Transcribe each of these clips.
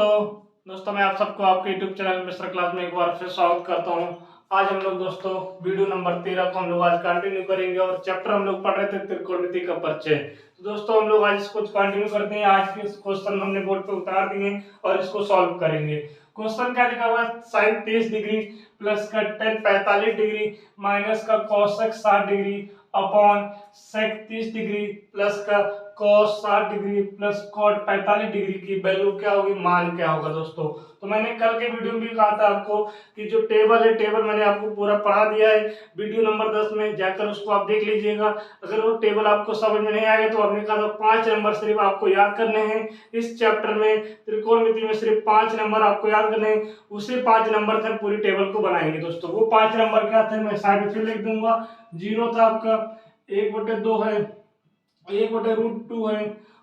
तो दोस्तों मैं आप सबको आपके YouTube चैनल मिस्टर क्लास में एक बार फिर स्वागत करता हूं। आज हम लोग दोस्तों वीडियो नंबर 13 को हम लोग आज कंटिन्यू करेंगे और चैप्टर हम लोग पढ़ रहे थे त्रिकोणमिति का परिचय। तो दोस्तों हम लोग आज इसको कंटिन्यू करते हैं। आज के क्वेश्चन हमने बोर्ड पे उतार दिए और इसको सॉल्व करेंगे। क्वेश्चन क्या लिखा हुआ है, sin 30 डिग्री प्लस का tan 45 डिग्री माइनस का cosec 60 degree upon sec 30 degree plus का cos 60 degree plus cot 45 degree की वैल्यू क्या होगी, मान क्या होगा दोस्तों। तो मैंने कल के वीडियो में भी कहा था आपको कि जो टेबल है, टेबल मैंने आपको पूरा पढ़ा दिया है वीडियो नंबर 10 में, जाकर उसको आप देख लीजिएगा। अगर वो टेबल आपको समझ में नहीं आएगा तो हमने कहा था 5 नंबर सिर्फ आपको याद करने हैं। इस चैप्टर में त्रिकोणमिति में सिर्फ 5 नंबर आपको याद करने हैं। उसी 5 नंबर से पूरी टेबल को बनाएंगे दोस्तों। वो 5 नंबर क्या थे मैं साइड में फिर लिख दूंगा। 0 था आपका, 1/2 है, 1/√2 है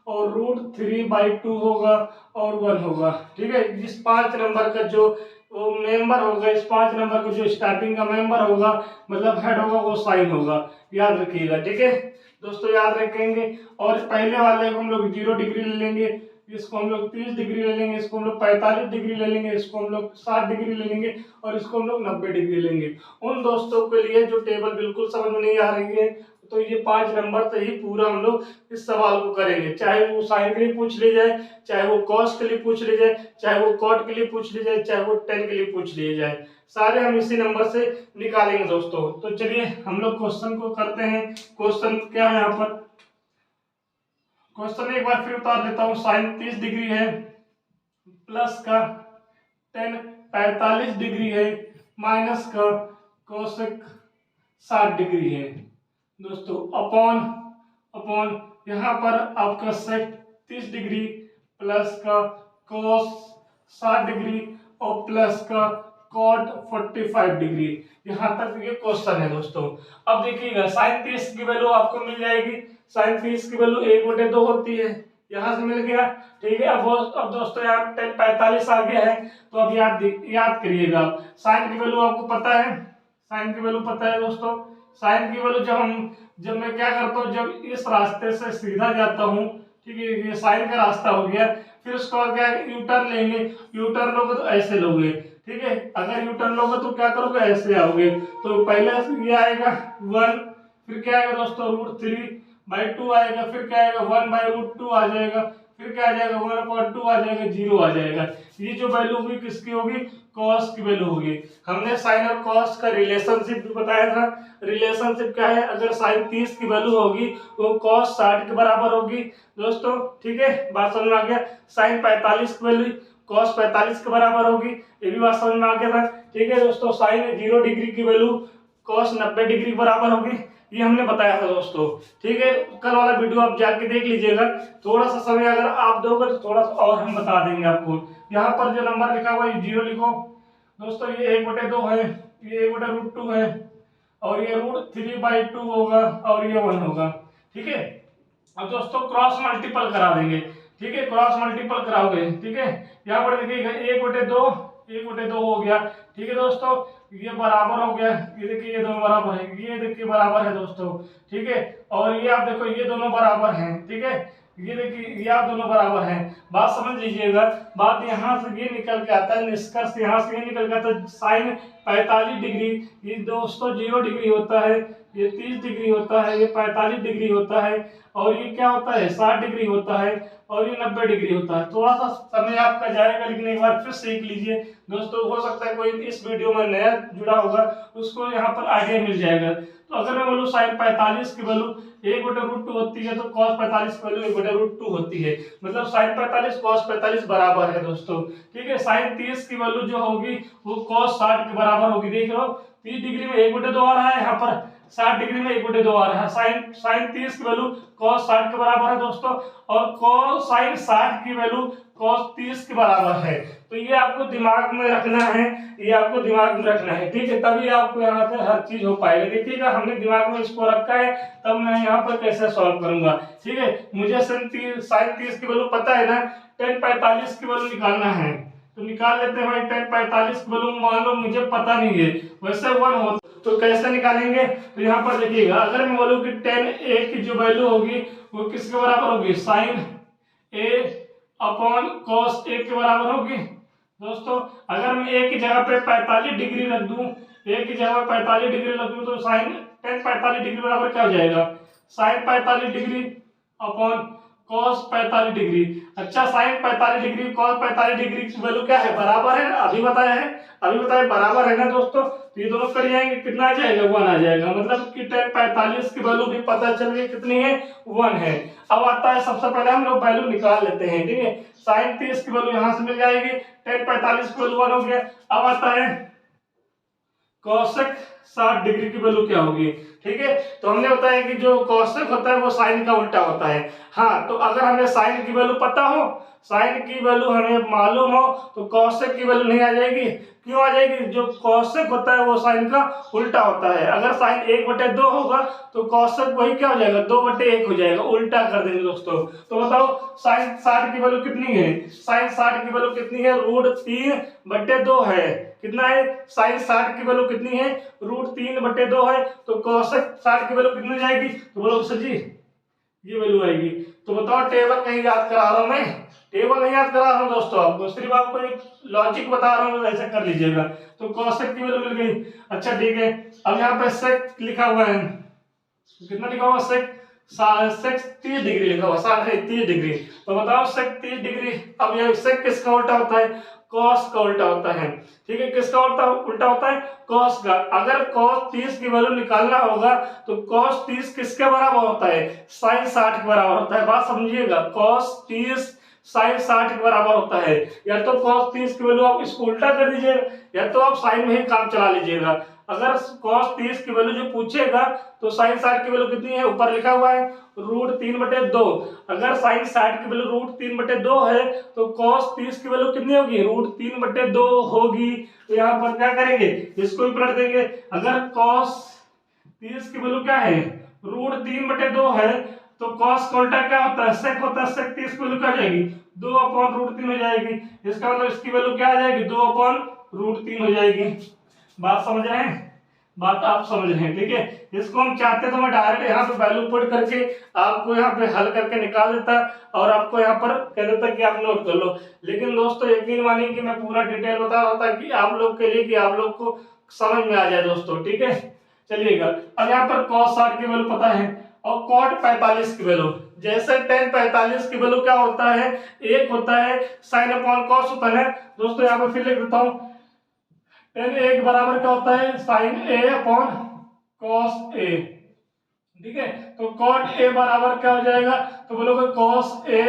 और √3/2 होगा और 1 होगा। ठीक है, इस 5 नंबर का जो मेंबर होगा, इस 5 नंबर का जो स्टार्टिंग का मेंबर होगा मतलब हेड होगा, वो साइन होगा, याद रखिएगा। ठीक है दोस्तों, याद रखेंगे। और पहले वाले को हम लोग 0 डिग्री ले लेंगे, इसको हम लोग 30 डिग्री ले लेंगे, इसको हम लोग 45 डिग्री ले लेंगे, इसको हम लोग 60 डिग्री ले लेंगे और इसको हम लोग 90 डिग्री लेंगे। उन दोस्तों के लिए जो टेबल बिल्कुल समझ में नहीं आ रही है तो ये 5 नंबर से ही पूरा हम लोग इस सवाल को करेंगे। चाहे वो साइन के लिए पूछ ली जाए, चाहे वो कॉस के लिए पूछ ली जाए, चाहे वो कॉट के लिए पूछ ली जाए, चाहे वो टेन के लिए पूछ लिए जाए, सारे हम इसी नंबर से निकालेंगे दोस्तों। तो चलिए हम लोग क्वेश्चन को करते हैं। क्वेश्चन क्या है यहाँ पर, क्वेश्चन एक बार फिर उतार देता हूँ। साइन 30 डिग्री है प्लस का tan 45 डिग्री है माइनस का कोसेक 60 डिग्री है दोस्तों, अपॉन अपॉन यहाँ पर आपका सेक 30 डिग्री प्लस का कोस 60 डिग्री और प्लस का कॉट 45 डिग्री। यहाँ तक ये क्वेश्चन है दोस्तों। अब देखिएगा साइन 30 की वैल्यू आपको मिल जाएगी। साइन 30 की वैल्यू 1/2 होती है, यहाँ से मिल गया। ठीक है, अब दोस्तों यहाँ tan 45 आ गया है तो अब याद करिएगा। साइन की वैल्यू आपको पता है, साइन की वैल्यू पता है दोस्तों। साइन की वैल्यू जब मैं क्या करता हूँ, जब इस रास्ते से सीधा जाता हूँ, ठीक है, ये साइन का रास्ता हो गया, फिर उसके बाद क्या यू टर्न लेंगे। यू टर्न लोगे तो ऐसे लोगे, ठीक है, अगर यू टर्न लोगे तो क्या करोगे, ऐसे आओगे। तो पहले ये आएगा 1, फिर क्या आएगा दोस्तों √3/2 आएगा, फिर क्या आएगा 1/√2 आ जाएगा, फिर क्या आ जाएगा 1/2 आ जाएगा, 0 आ जाएगा। ये जो वैल्यू होगी किसकी होगी, कॉस की वैल्यू होगी। हमने साइन और कॉस का रिलेशनशिप भी बताया था। रिलेशनशिप क्या है, अगर साइन 30 की वैल्यू होगी वो कॉस 60 के बराबर होगी दोस्तों। ठीक है, बात समझ में आ गया। साइन 45 की वैल्यू कॉस 45 के बराबर होगी, ये भी बात समझ में आ गया था। ठीक है दोस्तों, साइन 0 डिग्री की वैल्यू कॉस 90 डिग्री के बराबर होगी, ये हमने बताया था दोस्तों। ठीक है, कल वाला वीडियो आप जाके देख लीजिएगा। थोड़ा सा समय अगर आप दोगे तो थोड़ा सा और हम बता देंगे आपको। यहाँ पर जो नंबर लिखा हुआ है 0 लिखो दोस्तों। ये 1/2 है, ये 1/√2 है और ये √3/2 होगा और ये 1 होगा। ठीक है, अब दोस्तों क्रॉस मल्टीपल करा देंगे। ठीक है, क्रॉस मल्टीपल कराओगे। ठीक है, यहाँ पर देखिएगा 1/2 हो गया। ठीक है दोस्तों, ये बराबर हो गया, ये देखिए ये दोनों बराबर है, ये देखिए बराबर है दोस्तों। ठीक है, और ये आप देखो ये दोनों बराबर हैं। ठीक है, ये देखिए ये आप दोनों बराबर हैं। बात समझ लीजिएगा। बात यहाँ से ये निकल के आता है, निष्कर्ष यहाँ से ये निकल के आता है, साइन 45 डिग्री ये दोस्तों 0 डिग्री होता है, ये 30 डिग्री होता है, ये 45 डिग्री होता है और ये क्या होता है 60 डिग्री होता है और ये 90 डिग्री होता है। थोड़ा सा समय आपका जाएगा लेकिन एक बार फिर सीख लीजिए दोस्तों। हो सकता है कोई इस वीडियो में नया जुड़ा होगा, उसको यहाँ पर आइडिया मिल जाएगा। तो अगर मैं बोलूँ साइन 45 की वैल्यू 1/√2 होती है तो कॉस 45 की वैल्यू 1/√2 होती है, मतलब साइन 45 कॉस 45 बराबर है दोस्तों। ठीक है, साइन 30 की वैल्यू जो होगी वो कॉस 60 के बराबर होगी। देख लो 30 डिग्री में 1/2 आ रहा है, यहाँ पर 60 डिग्री में 1/2 आ रहा है। साइन 30 की वैल्यू कॉस 60 के बराबर है दोस्तों और कॉस साइन 60 की वैल्यू कॉस 30 के बराबर है। तो ये आपको दिमाग में रखना है, ये आपको दिमाग में रखना है। ठीक है, तभी आपको यहाँ पे हर चीज हो पाएगा। देखिएगा हमने दिमाग में इसको रखा है, तब मैं यहाँ पर कैसे सॉल्व करूंगा। ठीक है, मुझे साइन 30 की वैल्यू पता है ना, tan 45 की वैल्यू निकालना है तो निकाल लेते हैं भाई। tan 45 की वैल्यू मान लो मुझे पता नहीं है, वैसे 1 हो तो कैसे निकालेंगे। तो यहाँ पर देखिएगा, अगर मैं बोलूँ कि tan a की जो वैल्यू होगी वो किसके बराबर होगी, sine a upon cos A के बराबर होगी। दोस्तों अगर मैं A की जगह पे 45 डिग्री रख दूं, A की जगह पे 45 डिग्री रख दूं, तो साइन tan 45 डिग्री बराबर क्या हो जाएगा, sine 45 degree upon cos 45 degree. अच्छा, साइन 45 डिग्री cos 45 डिग्री की वैल्यू क्या है, बराबर है ना, अभी बताया है, अभी बताया बराबर है ना दोस्तों। तो ये दोनों कट जाएंगे, कितना आ जाएगा, 1 आ जाएगा। मतलब कि tan 45 की वैल्यू भी पता चल गई कितनी है, 1 है। अब आता है, सबसे पहले हम लोग वैल्यू निकाल लेते हैं, ठीक है। साइन 30 की वैल्यू यहां से मिल जाएगी, tan 45 की वैल्यू 1 हो गया। अब आता है कोसेक 60 डिग्री की वैल्यू क्या होगी, ठीक है। तो हमने बताया कि जो कोसेक होता है वो साइन का उल्टा होता है। हाँ, तो अगर हमें साइन की वैल्यू पता हो, साइन की वैल्यू हमें मालूम हो, तो कोसेक की वैल्यू नहीं आ जाएगी। क्यों आ जाएगी, जो कोसेक होता है वो साइन का उल्टा होता है। अगर साइन 1/2 होगा तो कोसेक वही क्या हो जाएगा, 2/1 हो जाएगा, उल्टा कर देंगे दोस्तों। तो बताओ साइन 60 की वैल्यू कितनी है, साइन 60 की वैल्यू कितनी है, √3/2 है। कितना है, साइन 60 की वैल्यू कितनी है, √3/2 है। तो कोसेक 60 की वैल्यू कितनी हो जाएगी, तो बोलो सर जी ये वैल्यू आएगी। तो बताओ, टेबल कहीं याद करा रहा हूं मैं, टेबल नहीं याद करा रहा हूं दोस्तों, आपको सिर्फ आपको एक लॉजिक बता रहा हूं, ऐसा कर लीजिएगा। तो कोसेक की वैल्यू मिल गई। अच्छा ठीक है, अब यहाँ पे सेक लिखा हुआ है, कितना लिखा हुआ, सेक 30 डिग्री लिखा हुआ, 30 डिग्री। तो बताओ सेक 30 डिग्री, अब ये सेक किसका उल्टा होता है, कॉस का उल्टा होता है, ठीक है। किसका उल्टा उल्टा होता है, कॉस का। अगर कॉस 30 की वैल्यू निकालना होगा तो कॉस 30 किसके बराबर होता है, साइन 60 के बराबर होता है। बात समझिएगा, कॉस 30 साइन 60 के बराबर होता है। या तो cos 30 की वैल्यू आप इसको उल्टा कर दीजिएगा, या तो आप साइन में ही काम चला लीजिएगा। अगर cos 30 की वैल्यू जो पूछेगा तो साइन 60 की वैल्यू कितनी है, ऊपर लिखा हुआ है √3/2। अगर साइन 60 की वैल्यू √3/2 है तो cos 30 की वैल्यू कितनी होगी, √3/2 होगी। तो यहाँ पर क्या करेंगे, इसको भी पलट देंगे। अगर cos 30 की वैल्यू क्या है, √3/2 है, तो cos का उल्टा क्या होता है, sec होता है। sec 30 की वैल्यू क्या आ जाएगी, 2/√3 हो जाएगी। इसका मतलब इसकी वैल्यू क्या आ जाएगी, 2/√3 हो जाएगी। बात समझ रहे हैं, बात आप समझ रहे हैं, ठीक है। इसको हम चाहते तो मैं डायरेक्ट यहाँ पे वैल्यू पुट करके आपको यहाँ पे हल करके निकाल देता और आपको यहाँ पर कह देता कि आप नोट कर लो। लेकिन दोस्तों यकीन मानिए कि मैं पूरा डिटेल बता रहा था कि आप लोग के लिए, कि आप लोग को समझ में आ जाए दोस्तों, ठीक है। चलिएगा, अब यहाँ पर cos 60 की वैल्यू पता है और cot 45 की वैल्यू, जैसे tan 45 की वैल्यू क्या होता है, एक होता है sin अपॉन cos होता है। दोस्तों यहाँ पर फिर लिख देता हूँ, tan एक बराबर क्या होता है, sin A upon cos A, ठीक है। तो cot A बराबर क्या हो जाएगा, तो बोलोगे cos A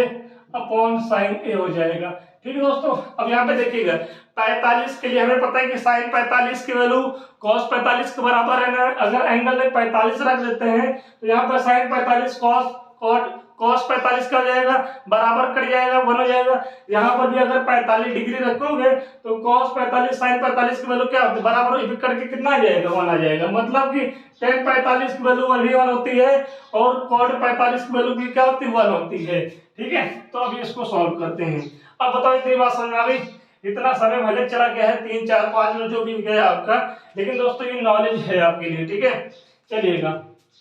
upon sin A हो जाएगा, ठीक है दोस्तों। अब यहाँ पे देखिएगा 45 के लिए हमें पता है कि sin 45 की वैल्यू cos 45 के बराबर है ना। अगर एंगल में 45 रख देते हैं तो यहाँ पर sin 45 cos 45 का हो जाएगा, बराबर कट जाएगा, 1 हो जाएगा। यहाँ पर भी अगर 45 डिग्री रखोगे तो cos 45 sin 45 की वैल्यू क्या होती है, बराबर करके कितना आ जाएगा, 1 आ जाएगा। मतलब कि tan 45 की वैल्यू 1 होती है और cot 45 की वैल्यू भी क्या होती है, 1 होती है, ठीक है। तो अभी इसको सॉल्व करते हैं। अब बताओ इतनी बात समझ आ गई, इतना समय भले चला गया है, 3 4 5 मिनट जो भी गया आपका, लेकिन दोस्तों ये नॉलेज है आपके लिए, ठीक है। चलिएगा,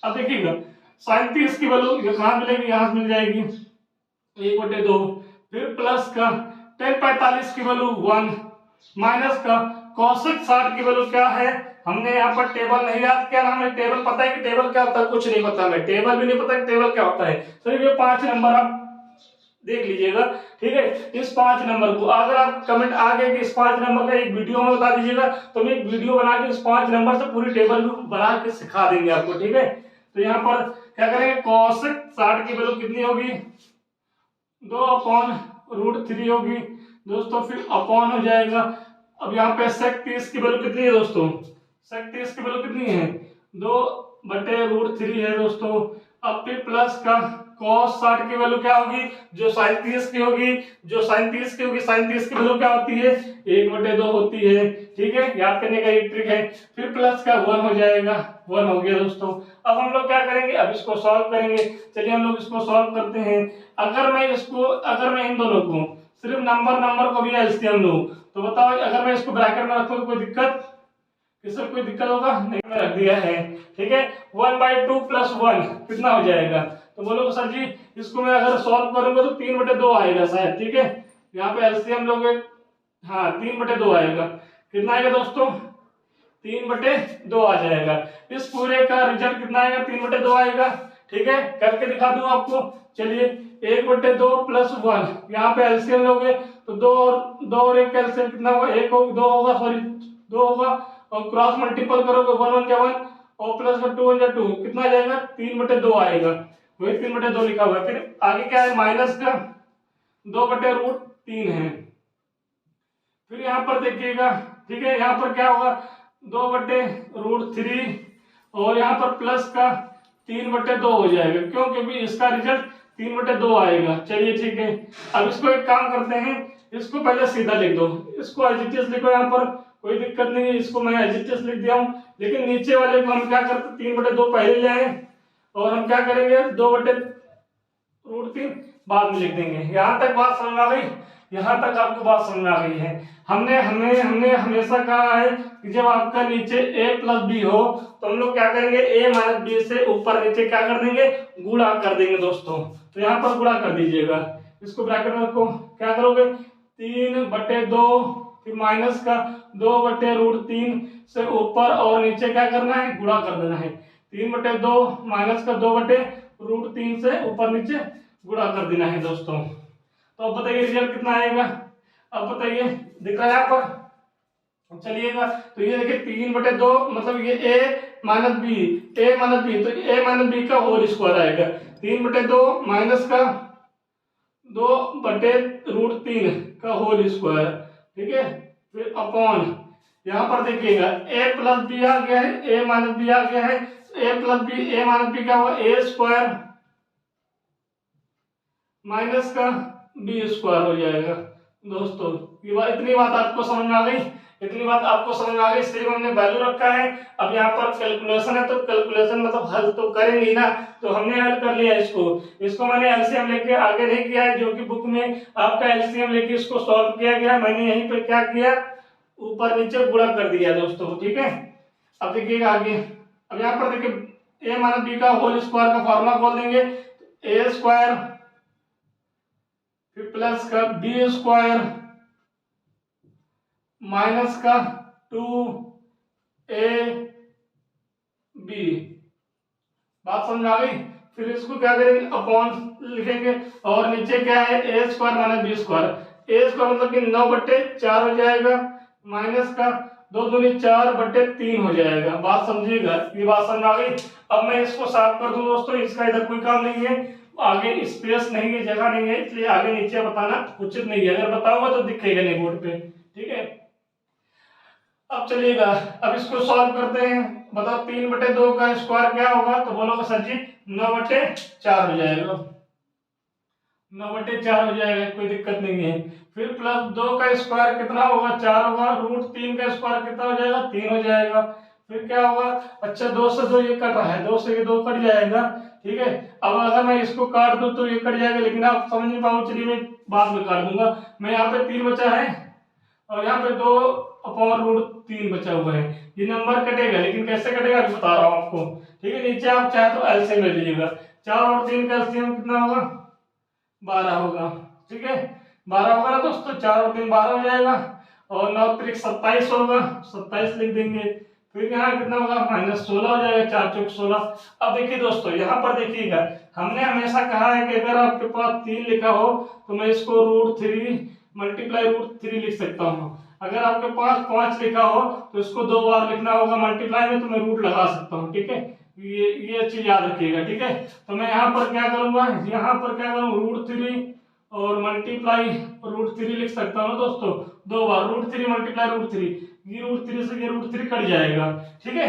अब देखिएगा साइन 30 की वैल्यू कहाँ मिलेगी, यहाँ मिल जाएगी 1/2, फिर प्लस का tan 45 की वैल्यू 1, माइनस का cosec 60 की वैल्यू क्या है, हमने यहाँ पर टेबल नहीं याद किया ना, हमें टेबल पता है कि टेबल क्या होता है, कुछ नहीं पता, हमें टेबल भी नहीं पता कि टेबल क्या होता है। सिर्फ ये 5 नंबर आप देख लीजिएगा, ठीक है। इस 5 नंबर को अगर आप कमेंट आ गए कि इस 5 नंबर का एक वीडियो में बता दीजिएगा, तो मैं एक वीडियो बना के इस 5 नंबर से पूरी टेबल भी बना के सिखा देंगे आपको, ठीक है। तो यहाँ पर क्या करेंगे, cosec 60 की वैल्यू कितनी होगी, 2/√3 होगी दोस्तों, फिर अपॉन हो जाएगा। अब यहाँ पे sec 30 की वैल्यू कितनी है दोस्तों, sec 30 की वैल्यू कितनी है, 2/√3 है दोस्तों। अब फिर प्लस का cos 60 की वैल्यू क्या होगी, जो sin 30 की होगी, जो sin 30 की होगी, sin 30 की वैल्यू क्या होती है, 1/2 होती है, ठीक है। याद करने का ये ट्रिक है। फिर प्लस का 1 हो जाएगा, 1 हो गया दोस्तों। अब हम लोग क्या करेंगे, अब इसको सॉल्व करेंगे। चलिए हम लोग इसको सॉल्व करते हैं। अगर मैं इन दोनों को सिर्फ नंबर को भी एलसीएम लूं तो बताओ, अगर मैं इसको ब्रैकेट में रखूं तो कोई दिक्कत, इसमें कोई दिक्कत होगा नहीं, मैं रख दिया है। ठीक है, 1/2 + 1 कितना हो जाएगा? तो बोलो सर जी इसको मैं अगर सॉल्व करूंगा तो 3/2 आएगा शायद। ठीक है, यहाँ पे एलसीएम लोगे, हाँ 3/2 आएगा। कितना आएगा दोस्तों? 3/2 आ जाएगा। इस पूरे का रिजल्ट कितना आएगा? 3/2 आएगा। ठीक है, करके दिखा दूं आपको। चलिए 1/2 + 1, यहाँ पे एलसीएम लोगे तो 2 और 1 का एलसीएम कितना होगा? 1 हो 2 होगा, सॉरी 2 होगा, और क्रॉस मल्टीपल करोगे 1 1 जा 1 और प्लस 2 1 जा 2, कितना आ जाएगा? 3/2 आएगा। वही 3/2 लिखा हुआ है। फिर आगे क्या है? माइनस का 2/√3 है। फिर यहाँ पर देखिएगा, ठीक है, यहाँ पर क्या होगा? 2/√3 और यहाँ पर प्लस का 3/2 हो जाएगा। क्यों? क्योंकि इसका रिजल्ट 3/2 आएगा। चलिए ठीक है, अब इसको एक काम करते हैं, इसको पहले सीधा लिख दो, इसको एज इट इज लिखो, यहाँ पर कोई दिक्कत नहीं है, इसको मैं एज इट इज लिख दिया हूँ। लेकिन नीचे वाले को हम क्या करते? 3/2 पहले ले आए और हम क्या करेंगे? 2/√3 बाद में लिख देंगे। यहाँ तक बात समझ आ गई? यहाँ तक आपको बात समझ में आ गई है? हमने हमेशा कहा है कि जब आपका नीचे a+b हो तो हम लोग क्या करेंगे? a - b से ऊपर नीचे क्या कर देंगे? गुणा कर देंगे दोस्तों। तो यहाँ पर गुणा कर दीजिएगा, इसको ब्रैकेट में रखो। क्या करोगे? 3/2 फिर माइनस का 2/√3 से ऊपर और नीचे क्या करना है? गुणा कर देना है। 3/2 माइनस का 2/√3 से ऊपर नीचे गुणा कर देना है दोस्तों। तो अब बताइए रिजल्ट कितना आएगा? अब बताइए, दिख रहा है यहाँ पर? चलिएगा, तो ये देखिए 3/2 मतलब ये a - b, तो a - b का होल स्क्वायर आएगा। 3/2 माइनस का 2/√3 का होल स्क्वायर। ठीक है, फिर अपॉन, यहाँ पर देखिएगा a + b आ गया है, a - b आ गया है, a - b क्या हुआ? a² माइनस का b² हो जाएगा दोस्तों। ये बात, इतनी बात आपको समझ में आ गई? इतनी बात आपको समझ में आ गई? सिर्फ हमने वैल्यू रखा है। अब यहाँ पर कैलकुलेशन है, तो कैलकुलेशन मतलब हल तो करेंगे ना, तो हमने हल कर लिया इसको मैंने एलसीएम लेके आगे नहीं किया है, जो कि बुक में आपका एलसीएम लेके इसको सॉल्व किया गया। मैंने यहीं पे क्या किया? ऊपर नीचे गुणा कर दिया दोस्तों। ठीक है, अब देखिएगा आगे। अब यहाँ पर देखिए a - b का होल स्क्वायर का फॉर्मूला खोल देंगे, a² फिर प्लस का b² माइनस का 2ab। बात समझ में आ गई? फिर इसको क्या करेंगे? अपॉन लिखेंगे और नीचे क्या है? a² minus b²। a² मतलब कि 9/4 हो जाएगा, माइनस का 2 दूनी 4/3 हो जाएगा। बात समझिएगा? ये बात समझ में आ गई? अब मैं इसको साफ कर दूं दोस्तों, इसका इधर कोई काम नहीं है, आगे स्पेस नहीं है, जगह नहीं है, इसलिए आगे नीचे बताना उचित नहीं है। अगर बताऊंगा तो दिखेगा नहीं बोर्ड पे। ठीक है, अब चलिएगा, अब इसको सॉल्व करते हैं। बताओ 3/2 का स्क्वायर क्या होगा? तो बोलोगे सर जी 9/4 हो जाएगा, 9/4 हो जाएगा, कोई दिक्कत नहीं है। फिर प्लस 2 का स्क्वायर कितना होगा? 4 होगा। √3 का स्क्वायर कितना हो जाएगा? 3 हो जाएगा। फिर क्या होगा? अच्छा 2 से 2 ये कट रहा है, 2 से ये 2 कट जाएगा। ठीक है, अब अगर मैं इसको काट दूं तो ये कट जाएगा, लेकिन आप समझ नहीं पाओ, चलिए मैं बाद में काट दूंगा। मैं यहाँ पे 3 बचा है और यहाँ पे 2/√3 बचा हुआ है। ये नंबर कटेगा, लेकिन कैसे कटेगा अभी बता रहा हूँ आपको। ठीक है, नीचे आप चाहे तो एलसीएम ले लीजिएगा। 4 और 3 का एलसीएम कितना होगा? 12 होगा। ठीक है, 12 होगा ना दोस्तों, 4 और 3 12 हो जाएगा, और 9 3 27 होगा, 27 लिख देंगे। फिर यहाँ कितना होगा? -16 हो जाएगा, 4 चौक 16। अब देखिए दोस्तों, यहाँ पर देखिएगा, हमने हमेशा कहा है कि अगर आपके पास 3 लिखा हो तो मैं इसको √3 मल्टीप्लाई √3 लिख सकता हूँ। अगर आपके पास 5 लिखा हो तो इसको 2 बार लिखना होगा मल्टीप्लाई में, तो मैं रूट लगा सकता हूँ। ठीक है, ये चीज याद रखिएगा। ठीक है, तो मैं यहाँ पर क्या करूंगा? यहाँ पर क्या करूँ? √3 और मल्टीप्लाई √3 लिख सकता हूँ दोस्तों, 2 बार। √3 मल्टीप्लाई √3, ये √3 से ये √3 कट जाएगा। ठीक है,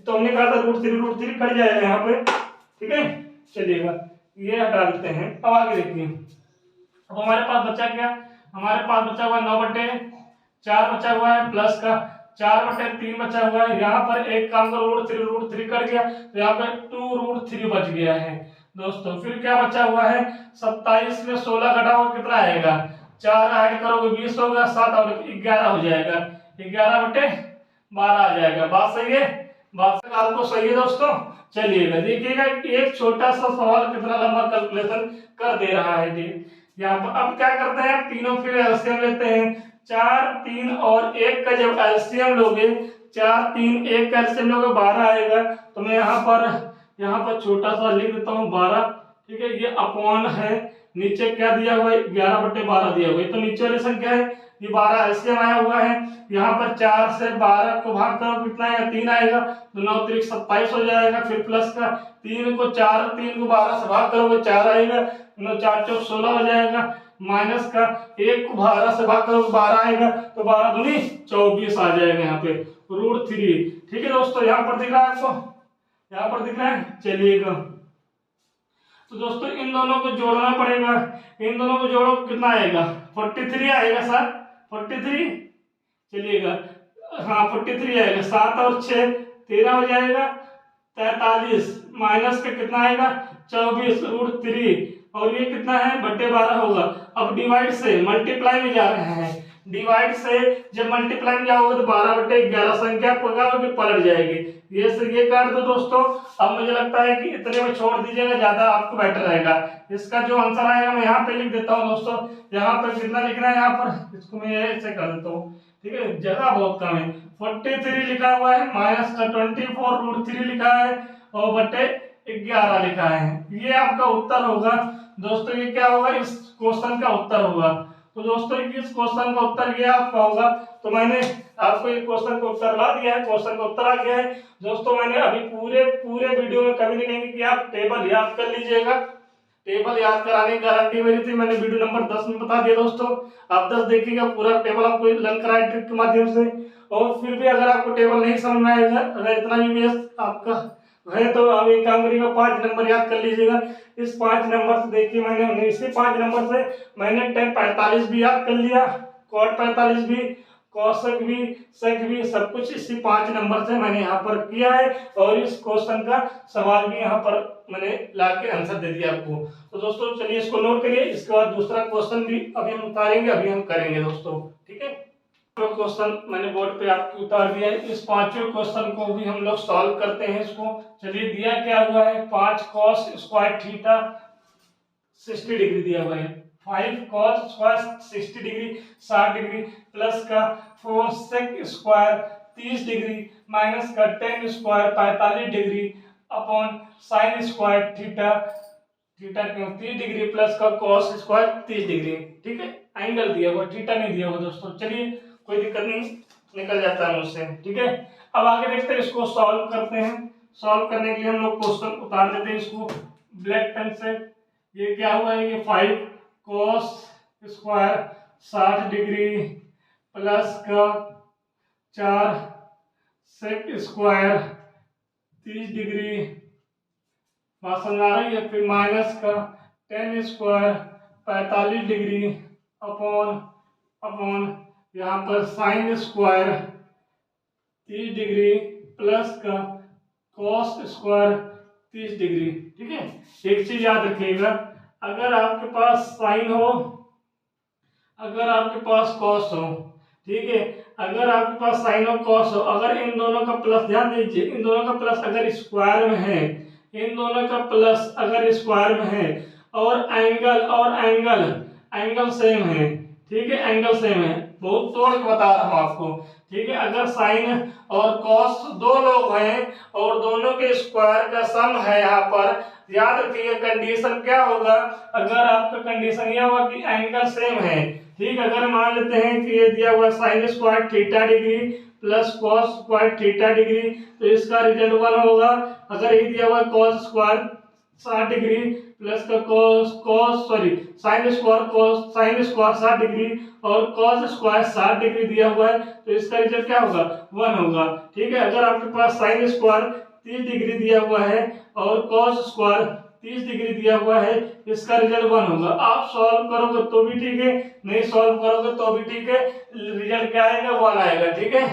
तो हमने कहा था √3 कट जाएगा यहाँ पे। ठीक है, चलिएगा ये हटा देते हैं। अब आगे देखिए, अब हमारे पास बचा क्या? हमारे पास बचा हुआ 9/4 बचा हुआ है, प्लस का 4/3 बचा हुआ है। यहाँ पर एक काम करो, √3 कट गया तो यहाँ पे 2√3 बच गया है दोस्तों। फिर क्या बचा हुआ है? 27 में 16 घटा हुआ कितना आएगा? 4 ऐड करोगे 20 होगा, 7 और 11 हो जाएगा। 11/, 12 आ जाएगा। बात सही है, बात आपको सही है दोस्तों। चलिएगा देखिएगा एक छोटा सा सवाल कितना लंबा कैलकुलेशन कर दे रहा है जी। यहाँ पर अब क्या करते हैं, तीनों फिर एलसीएम लेते हैं। 4, 3 और 1 का जब एलसीएम लोगे, 4, 3, 1 का एलसीएम लोगे 12 आएगा। तो मैं यहाँ पर छोटा सा लिख देता हूँ 12, ठीक है। ये अपॉन है, नीचे क्या दिया हुआ है 11/12 दिया हुआ है, तो नीचे वाली संख्या है ये 12 एलसीएम आया हुआ है। यहाँ पर 4 से 12 को भाग करो कितना आएगा, 3 आएगा, तो 9 3 27 हो जाएगा। फिर प्लस का 3 को 12 से भाग करोगे 4 आएगा, 9 4 4 16 हो जाएगा। माइनस का 1 को 12 से भाग करोगे 12 आएगा, तो 12 दूनी 24 आ जाएगा यहाँ पे √3। ठीक है दोस्तों, यहाँ पर दिख रहा है आपको, यहाँ पर दिख रहा है। चलिएगा तो दोस्तों इन दोनों को जोड़ना पड़ेगा, इन दोनों को जोड़ो कितना आएगा 43 आएगा सर, 43। चलिएगा हाँ 43 आएगा, 7 और 6 13 हो जाएगा, 43 माइनस का कितना आएगा 24 √3, और ये कितना है बट्टे 12 होगा। अब डिवाइड से मल्टीप्लाई में जा रहे हैं, डिवाइड से जब मल्टीप्लाई में जाओगे तो 12/11 संख्या पलट जाएगी। ये से ये काट दो दोस्तों। अब मुझे लगता है कि इतने में छोड़ दीजिएगा, ज्यादा आपको बेटर रहेगा। इसका जो आंसर आएगा मैं यहाँ पे लिख देता हूँ दोस्तों। यहाँ पर कितना लिखना है, यहाँ पर इसको मैं ऐसे कर देता हूँ, ठीक है, जगह बहुत कम है। 43 लिखा हुआ है, माइनस का 24 √3 लिखा है, और बट्टे 11 लिखा है। ये आपका उत्तर होगा दोस्तों। ये क्या होगा, इस क्वेश्चन का उत्तर होगा। तो दोस्तों इस क्वेश्चन का उत्तर ये आपका होगा। तो मैंने आपको ये क्वेश्चन का उत्तर ला दिया है, क्वेश्चन का उत्तर आ गया है दोस्तों। मैंने अभी पूरे वीडियो में कभी नहीं कहेंगे कि आप टेबल याद कर लीजिएगा, टेबल याद कराने की गारंटी मेरी थी। मैंने वीडियो नंबर 10 में बता दिया दोस्तों। आप 10 देखिएगा, पूरा टेबल आपको लर्न कराया ट्रिक के माध्यम से। और फिर भी अगर आपको टेबल नहीं समझ में आएगा, अगर इतना भी आपका है, तो आप एक काम करिएगा 5 नंबर याद कर लीजिएगा। इस 5 नंबर से देखिए मैंने इसी 5 नंबर से मैंने tan 45 भी याद कर लिया, cot 45 भी, कौशक भी, सेक भी, सब कुछ इसी 5 नंबर से मैंने यहाँ पर किया है। और इस क्वेश्चन का सवाल भी यहाँ पर मैंने ला के आंसर दे दिया आपको। तो दोस्तों चलिए इसको नोट करिए, इसके बाद दूसरा क्वेश्चन भी अभी हम उतारेंगे, अभी हम करेंगे दोस्तों, ठीक है। क्वेश्चन मैंने बोर्ड पे आपको उतार दिया है। इस पांचवें क्वेश्चन को भी हम लोग सॉल्व करते हैं। इसको चलिए दिया क्या हुआ है, 5 cos स्क्वायर थीटा 60 डिग्री दिया हुआ है। 5 cos square 60 degree 60 degree, plus का 4 sec स्क्वायर 30 डिग्री, माइनस का 10 square 45 degree, upon sin square theta 30 degree, plus का cos स्क्वायर 30 डिग्री। ठीक है, एंगल दिया हुआ, थीटा नहीं दिया हुआ दोस्तों। चलिए कोई दिक्कत नहीं, निकल जाता है मुझसे, ठीक है। अब आगे देखते हैं, इसको सॉल्व करते हैं। सॉल्व करने के लिए हम लोग क्वेश्चन उतार देते हैं इसको ब्लैक पेन से। ये क्या हुआ है, ये 5 cos स्क्वायर 60 डिग्री, प्लस का 4 sec स्क्वायर 30 डिग्री, बात समझ आ रही है। फिर माइनस का 10 स्क्वायर 45 डिग्री, अपॉन यहाँ पर साइन स्क्वायर 30 डिग्री, प्लस का कॉस स्क्वायर 30 डिग्री। ठीक है, एक चीज याद रखिएगा, अगर आपके पास साइन हो, अगर आपके पास कॉस हो, ठीक है, अगर आपके पास साइन और कॉस हो, अगर इन दोनों का प्लस, ध्यान दीजिए, इन दोनों का प्लस अगर स्क्वायर में है, इन दोनों का प्लस अगर स्क्वायर में है, और एंगल सेम है, ठीक है, एंगल सेम है, बहुत तोड़ के बता रहा हूं आपको, ठीक है। अगर साइन और कॉस दो लोग हैं और दोनों के स्क्वायर का सम है, यहाँ पर याद रखिए कंडीशन क्या होगा, अगर आपका कंडीशन यह होगा कि एंगल सेम है, ठीक, अगर मान लेते हैं कि ये दिया हुआ sine square theta degree plus cos square theta degree, तो इसका रिजल्ट 1 होगा। अगर ये दिया हुआ कॉस स्क्वायर 60 डिग्री प्लस का साइन स्क्वायर 60 डिग्री और कॉस स्क्वायर 60 डिग्री दिया हुआ है, तो इसका रिजल्ट क्या होगा, 1 होगा। ठीक है, अगर आपके पास साइन स्क्वायर 30 डिग्री दिया हुआ है और कॉस स्क्वायर 30 डिग्री दिया हुआ है, इसका रिजल्ट 1 होगा। आप सॉल्व करोगे तो भी ठीक है, नहीं सॉल्व करोगे तो भी ठीक है, रिजल्ट क्या आएगा, 1 आएगा। ठीक है,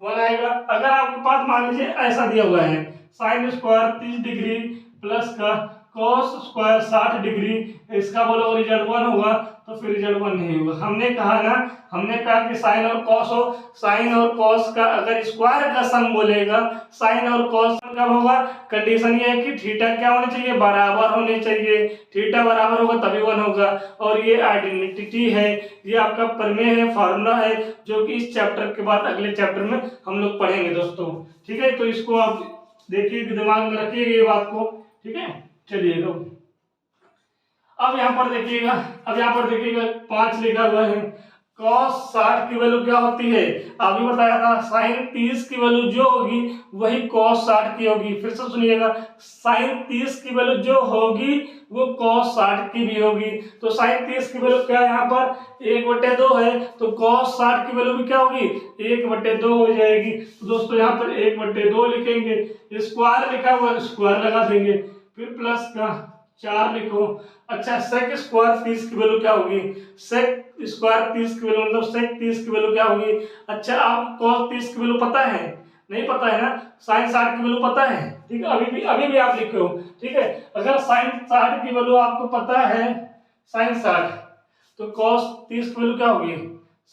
1 आएगा। अगर आपके पास मान लीजिए ऐसा दिया हुआ है, साइन स्क्वायर 30 डिग्री प्लस का cos स्क्वायर 60 डिग्री, इसका बोलो रिजल्ट 1 होगा तो फिर रिजल्ट 1 नहीं होगा। हमने कहा ना, हमने कहा कि साइन और कॉस हो, साइन और कॉस का अगर स्क्वायर का सम बोलेगा, साइन और कॉस कब होगा, कंडीशन ये है कि थीटा क्या होनी चाहिए, बराबर होने चाहिए, थीटा बराबर होगा तभी 1 होगा। और ये आइडेंटिटी है, ये आपका प्रमेय है, फार्मूला है, जो कि इस चैप्टर के बाद अगले चैप्टर में हम लोग पढ़ेंगे दोस्तों। ठीक है, तो इसको आप देखिए, दिमाग में रखिएगा ये बात को। ठीक है, चलिएगा अब यहाँ पर देखिएगा, अब यहाँ पर देखिएगा 5 लिखा हुआ है। cos 60 की वैल्यू क्या होती है, अभी बताया था, sin 30 की वैल्यू जो होगी वही cos 60 की होगी। फिर से सुनिएगा, sin 30 की वैल्यू जो होगी वो cos 60 की भी होगी। तो sin 30 की वैल्यू क्या है, यहाँ पर 1/2 है, तो cos 60 की वैल्यू भी क्या होगी, 1/2 हो जाएगी। तो दोस्तों यहाँ पर 1/2 लिखेंगे, स्क्वायर लिखा हुआ है स्क्वायर लगा देंगे, फिर प्लस का 4 लिखो। अच्छा, sec स्क्वायर 30 की वैल्यू क्या होगी, sec स्क्वायर 30 की वैल्यू मतलब sec 30 की वैल्यू क्या होगी। अच्छा, आपको cos 30 की वैल्यू पता है, नहीं पता है ना, sin 60 की वैल्यू पता है। ठीक है, अभी भी आप लिखो। ठीक है, अगर sin 60 की वैल्यू आपको पता है, sin 60, तो cos 30 की वैल्यू क्या होगी,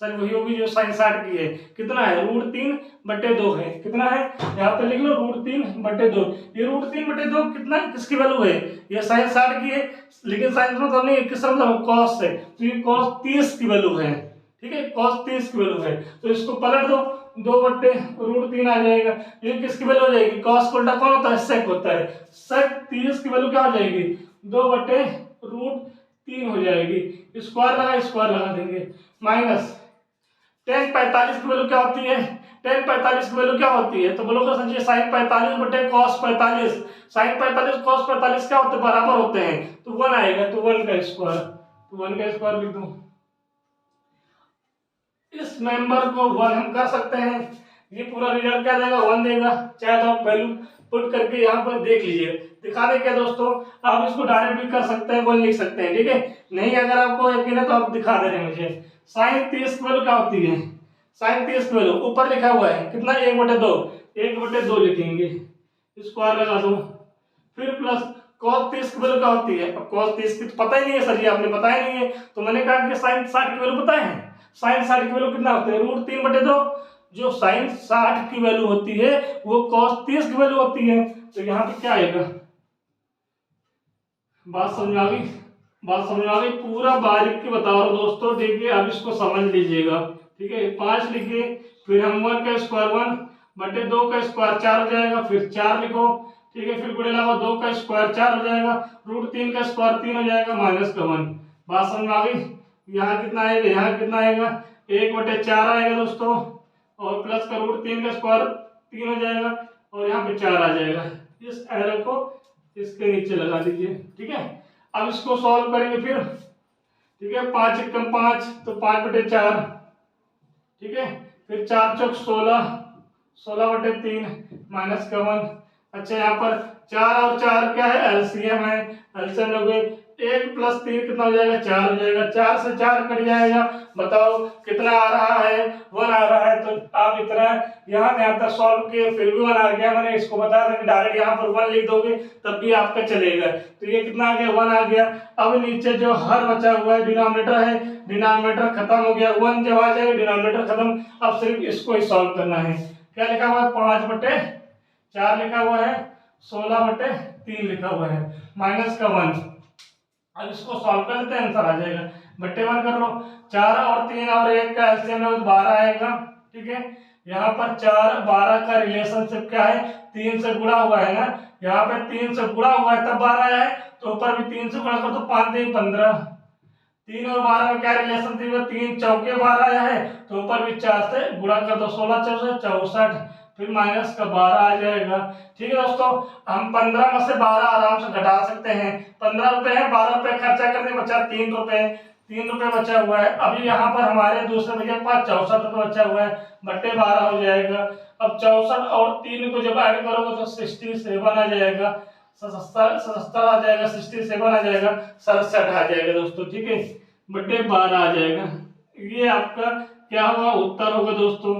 सर वही होगी जो sin 60 की है। कितना है, √3/2 है। कितना है, यहाँ पे लिख लो √3/2। ये √3/2 कितना, किसकी वैल्यू है, ये sin 60 की है, लेकिन sin मतलब नहीं, किस मतलब cos है, तो ये cos 30 की वैल्यू है। ठीक है, cos 30 की वैल्यू है, तो इसको पलट दो, 2/√3 आ जाएगा। ये किसकी वैल्यू हो जाएगी, cos को उल्टा कौन होता है, sec होता है। sec 30 की वैल्यू क्या हो जाएगी, 2/√3 हो जाएगी। स्क्वायर लगा देंगे, माइनस tan 45 की वैल्यू क्या होती है, tan 45 की वैल्यू क्या होती है, तो बोलोगे सर जी sin 45/cos 45, sin 45 cos 45 क्या होते हैं, बराबर होते हैं, तो 1 आएगा, तो 1 का स्क्वायर, तो 1 का स्क्वायर लिख दो। इस मेंबर को 1 हम कर सकते हैं, ये पूरा रिजल्ट क्या देगा, 1 देगा। चाहे तो आप वैल्यू पुट करके यहाँ पर देख लीजिए, दिखा दे क्या दोस्तों, आप इसको डायरेक्ट भी कर सकते हैं, 1 लिख सकते हैं। ठीक है, नहीं अगर आपको यकीन है तो आप दिखा दे रहे हैं मुझे। sin 30 की वैल्यू क्या होती है, sin 30 की वैल्यू ऊपर लिखा हुआ है कितना, 1/2 लिखेंगे, स्क्वायर लगा दो, फिर प्लस cos 30 की वैल्यू क्या होती है, अब cos 30 की तो पता ही नहीं है सर जी, आपने बताया नहीं है, तो मैंने कहा कि sin 60 की वैल्यू पता है, sin 60 की वैल्यू कितना होता है, √3/2। जो sin 60 की वैल्यू होती है वो cos 30 की वैल्यू होती है, तो यहाँ पे क्या आएगा, बात समझ आ गई, बात समझ आ गई, पूरा बारीकी बता रहा हूं दोस्तों। देखिए अब इसको समझ लीजिएगा। ठीक है, 5 लिखिए, फिर हम 1 का स्क्वायर 1/2 का स्क्वायर 4 हो जाएगा, फिर 4 लिखो। ठीक है, फिर गुणे लगाओ, 2 का स्क्वायर 4 हो जाएगा, √3 का स्क्वायर 3 हो जाएगा, माइनस का 1। बात समझ आ गई, यहाँ कितना आएगा, यहाँ कितना आएगा, 1/4 आएगा दोस्तों, और प्लस का √3 का स्क्वायर 3 हो जाएगा, और यहाँ पे 4 आ जाएगा। इस एरो को इसके नीचे लगा दीजिए। ठीक है, अब इसको सॉल्व करेंगे फिर। ठीक है, 5 × 5 तो 5/4। ठीक है, फिर 4 × 16, 16/3 माइनस का 1। अच्छा, यहाँ पर 4 और 4 क्या है, एलसीएम है, एलसीएम लोगे 1 + 3 कितना हो जाएगा, 4 हो जाएगा, 4 से 4 कट जाएगा, बताओ कितना आ रहा है, 1 आ रहा है। तो आप इतना यहाँ तक सॉल्व किए फिर भी 1 आ गया, मैंने इसको बताया था कि डायरेक्ट यहाँ पर 1 लिख दोगे तब भी आपका चलेगा। तो ये कितना आ गया, 1 आ गया। अब नीचे जो हर बचा हुआ है डिनोमिनेटर है, डिनोमिनेटर खत्म हो गया, 1 जब आ जाएगा डिनोमिनेटर खत्म, अब सिर्फ इसको ही सॉल्व करना है। क्या लिखा हुआ है, 5/4 लिखा हुआ है, 16/3 लिखा हुआ है, माइनस का 1। अब इसको सॉल्व कर लेते हैं, आंसर आ जाएगा, बट्टे 1 कर लो। 4 और 3 और 1 का एलसीएम है 12 आएगा। ठीक है, यहाँ पर 4 12 का रिलेशनशिप क्या है, 3 से गुणा हुआ है ना, यहाँ पे 3 से गुणा हुआ है तब 12 आया है, तो ऊपर भी 3 से गुणा कर तो 5 × 3 = 15। 3 और 12 में क्या रिलेशनशिप है, 3 चौके 12 आया है, तो ऊपर भी 4 से गुणा कर दो, 16 × 4 = 64, फिर माइनस का 12 आ जाएगा। ठीक है दोस्तों, हम 15 में से 12 आराम से घटा सकते हैं। 15 रुपए है, 12 रुपए खर्चा करने बचा 3 रुपए, 3 रुपए बचा हुआ है। अभी यहाँ पर हमारे दूसरे भैया के पास 64 रुपए बचा हुआ है, बट्टे 12 हो जाएगा। अब 64 और 3 को जब ऐड करोगे तो 67 आ जाएगा, 77 आ जाएगा, 67 आ जाएगा, 67 आ जाएगा दोस्तों। ठीक है, बट्टे 12 आ जाएगा। ये आपका क्या होगा, उत्तर होगा दोस्तों।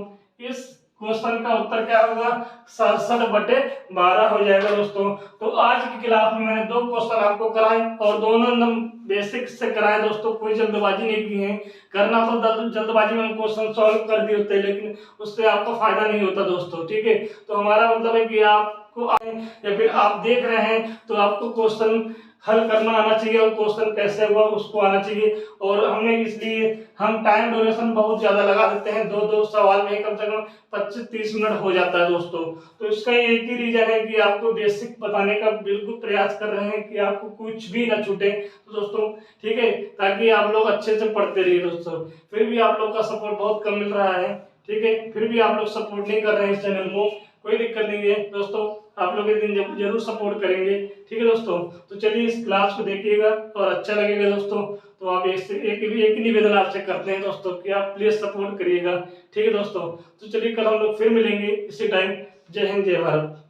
इस क्वेश्चन का उत्तर क्या होगा 67/12 हो जाएगा दोस्तों। तो आज की क्लास में मैंने 2 क्वेश्चन आपको कराए और दोनों एकदम बेसिक से कराए दोस्तों, कोई जल्दबाजी नहीं की है। करना तो जल्दबाजी में क्वेश्चन सॉल्व कर दिए होते, लेकिन उससे आपको फायदा नहीं होता दोस्तों, ठीक है। तो हमारा मतलब है कि आपको या फिर आप देख रहे हैं तो आपको क्वेश्चन हल करना आना चाहिए और क्वेश्चन कैसे हुआ उसको आना चाहिए। और हमने इसलिए हम टाइम ड्यूरेशन बहुत ज्यादा लगा देते हैं, 2 सवाल में कम से कम 25-30 मिनट हो जाता है दोस्तों। तो इसका एक ही रीजन है कि आपको बेसिक बताने का बिल्कुल प्रयास कर रहे हैं कि आपको कुछ भी ना छूटे तो दोस्तों, ठीक है, ताकि आप लोग अच्छे से पढ़ते रहिए दोस्तों। फिर भी आप लोग का सपोर्ट बहुत कम मिल रहा है, ठीक है, फिर भी आप लोग सपोर्ट नहीं कर रहे हैं इस चैनल को, कोई दिक्कत नहीं है दोस्तों, आप लोग एक दिन जरूर सपोर्ट करेंगे, ठीक है दोस्तों। तो चलिए इस क्लास को देखिएगा और अच्छा लगेगा दोस्तों। तो आप एक निवेदन आपसे करते हैं दोस्तों कि आप प्लीज सपोर्ट करिएगा, ठीक है दोस्तों। तो चलिए कल हम लोग फिर मिलेंगे इसी टाइम। जय हिंद, जय भारत।